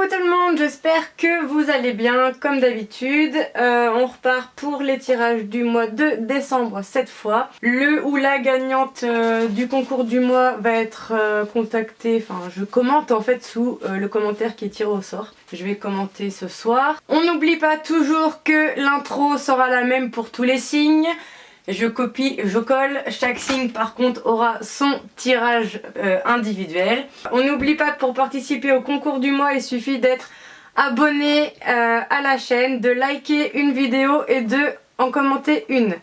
Coucou tout le monde, j'espère que vous allez bien comme d'habitude. On repart pour les tirages du mois de décembre cette fois. Le ou la gagnante du concours du mois va être contactée, enfin je commente en fait sous le commentaire qui est tiré au sort. Je vais commenter ce soir. On n'oublie pas toujours que l'intro sera la même pour tous les signes. Je copie, je colle, chaque signe par contre aura son tirage individuel. On n'oublie pas que pour participer au concours du mois, il suffit d'être abonné à la chaîne, de liker une vidéo et de en commenter une.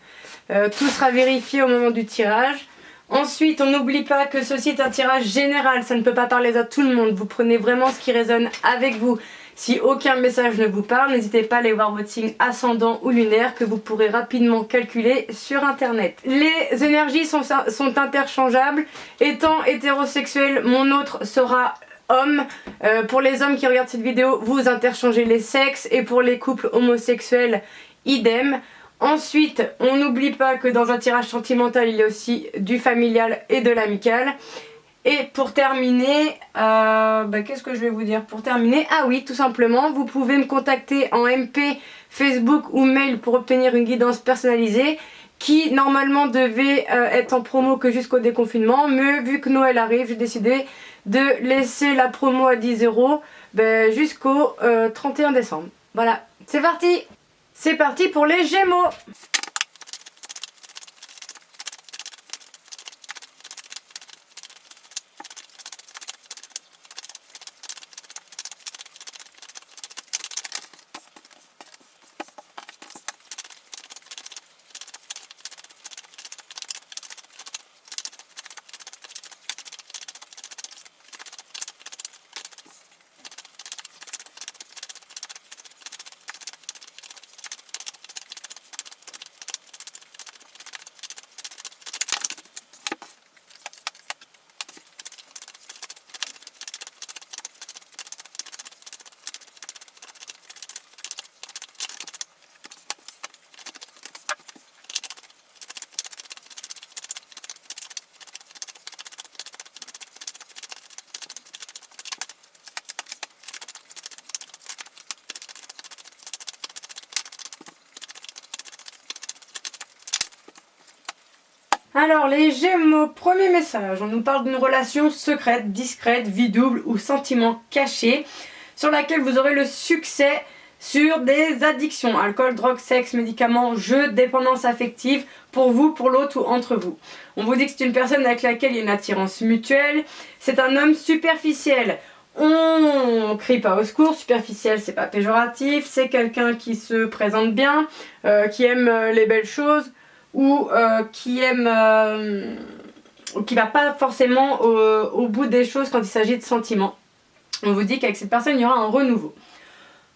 Tout sera vérifié au moment du tirage. Ensuite, on n'oublie pas que ceci est un tirage général, ça ne peut pas parler à tout le monde. Vous prenez vraiment ce qui résonne avec vous. Si aucun message ne vous parle, n'hésitez pas à aller voir votre signe ascendant ou lunaire que vous pourrez rapidement calculer sur internet. Les énergies sont interchangeables. Étant hétérosexuel, mon autre sera homme. Pour les hommes qui regardent cette vidéo, vous interchangez les sexes, et pour les couples homosexuels, idem. Ensuite, on n'oublie pas que dans un tirage sentimental, il y a aussi du familial et de l'amical. Et pour terminer, qu'est-ce que je vais vous dire pour terminer? Ah oui, tout simplement, vous pouvez me contacter en MP, Facebook ou mail pour obtenir une guidance personnalisée qui normalement devait être en promo que jusqu'au déconfinement. Mais vu que Noël arrive, j'ai décidé de laisser la promo à 10 € jusqu'au 31 décembre. Voilà, c'est parti! C'est parti pour les Gémeaux! Alors les Gémeaux, premier message, on nous parle d'une relation secrète, discrète, vie double ou sentiment caché sur laquelle vous aurez le succès sur des addictions, alcool, drogue, sexe, médicaments, jeux, dépendance affective, pour vous, pour l'autre ou entre vous. On vous dit que c'est une personne avec laquelle il y a une attirance mutuelle, c'est un homme superficiel. On crie pas au secours, superficiel c'est pas péjoratif, c'est quelqu'un qui se présente bien, qui aime les belles choses, ou qui aime, qui va pas forcément au bout des choses quand il s'agit de sentiments. On vous dit qu'avec cette personne il y aura un renouveau.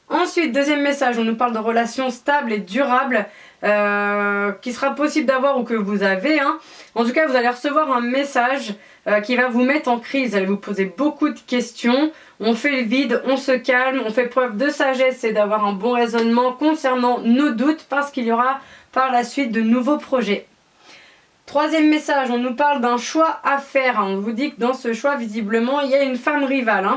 Ensuite, deuxième message, on nous parle de relations stables et durables qui sera possible d'avoir ou que vous avez. En tout cas, vous allez recevoir un message qui va vous mettre en crise. Vous allez vous poser beaucoup de questions. On fait le vide, on se calme, on fait preuve de sagesse et d'avoir un bon raisonnement concernant nos doutes parce qu'il y aura par la suite de nouveaux projets. Troisième message, on nous parle d'un choix à faire. On vous dit que dans ce choix, visiblement, il y a une femme rivale.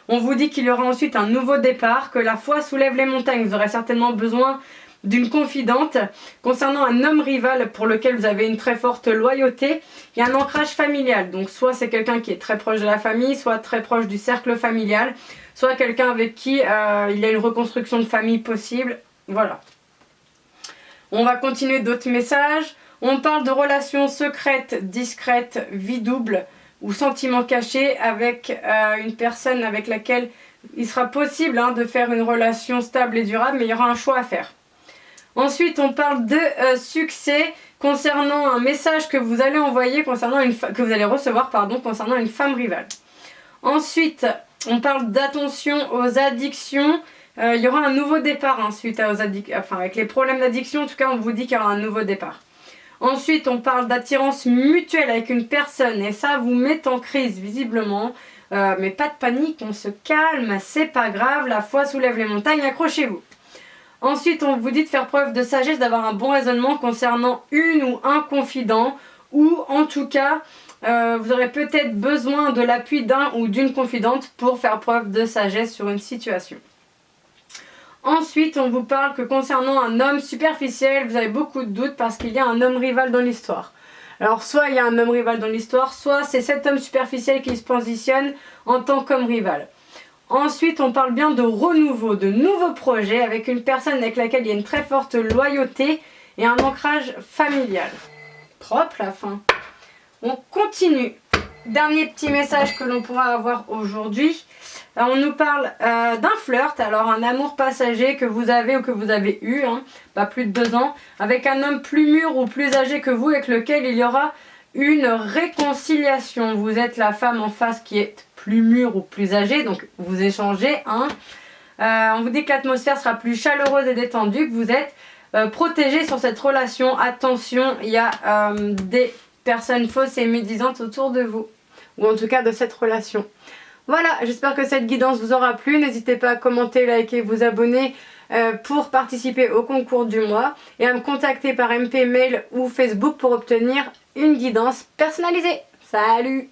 On vous dit qu'il y aura ensuite un nouveau départ, que la foi soulève les montagnes. Vous aurez certainement besoin d'une confidente. Concernant un homme rival pour lequel vous avez une très forte loyauté, il y a un ancrage familial. Donc soit c'est quelqu'un qui est très proche de la famille, soit très proche du cercle familial, soit quelqu'un avec qui il y a une reconstruction de famille possible. Voilà. On va continuer d'autres messages. On parle de relations secrètes, discrètes, vie double ou sentiments cachés avec une personne avec laquelle il sera possible de faire une relation stable et durable, mais il y aura un choix à faire. Ensuite, on parle de succès concernant un message que vous allez envoyer que vous allez recevoir concernant une femme rivale. Ensuite, on parle d'attention aux addictions. Il y aura un nouveau départ suite avec les problèmes d'addiction. En tout cas, on vous dit qu'il y aura un nouveau départ. Ensuite, on parle d'attirance mutuelle avec une personne et ça vous met en crise visiblement. Mais pas de panique, on se calme, c'est pas grave, la foi soulève les montagnes, accrochez-vous. Ensuite, on vous dit de faire preuve de sagesse, d'avoir un bon raisonnement concernant une ou un confident ou en tout cas Vous aurez peut-être besoin de l'appui d'un ou d'une confidente pour faire preuve de sagesse sur une situation. Ensuite, on vous parle que concernant un homme superficiel, vous avez beaucoup de doutes parce qu'il y a un homme rival dans l'histoire. Alors soit il y a un homme rival dans l'histoire, soit c'est cet homme superficiel qui se positionne en tant qu'homme rival. Ensuite, on parle bien de renouveau, de nouveaux projets avec une personne avec laquelle il y a une très forte loyauté et un ancrage familial. Propre la fin. On continue. Dernier petit message que l'on pourra avoir aujourd'hui. On nous parle d'un flirt, alors un amour passager que vous avez ou que vous avez eu, pas plus de 2 ans, avec un homme plus mûr ou plus âgé que vous avec lequel il y aura une réconciliation. Vous êtes la femme en face qui est plus mûre ou plus âgée, donc vous échangez. On vous dit que l'atmosphère sera plus chaleureuse et détendue, que vous êtes protégé sur cette relation. Attention, il y a des personnes fausses et médisantes autour de vous, ou en tout cas de cette relation. Voilà, j'espère que cette guidance vous aura plu. N'hésitez pas à commenter, liker, vous abonner pour participer au concours du mois et à me contacter par MP, mail ou Facebook pour obtenir une guidance personnalisée. Salut!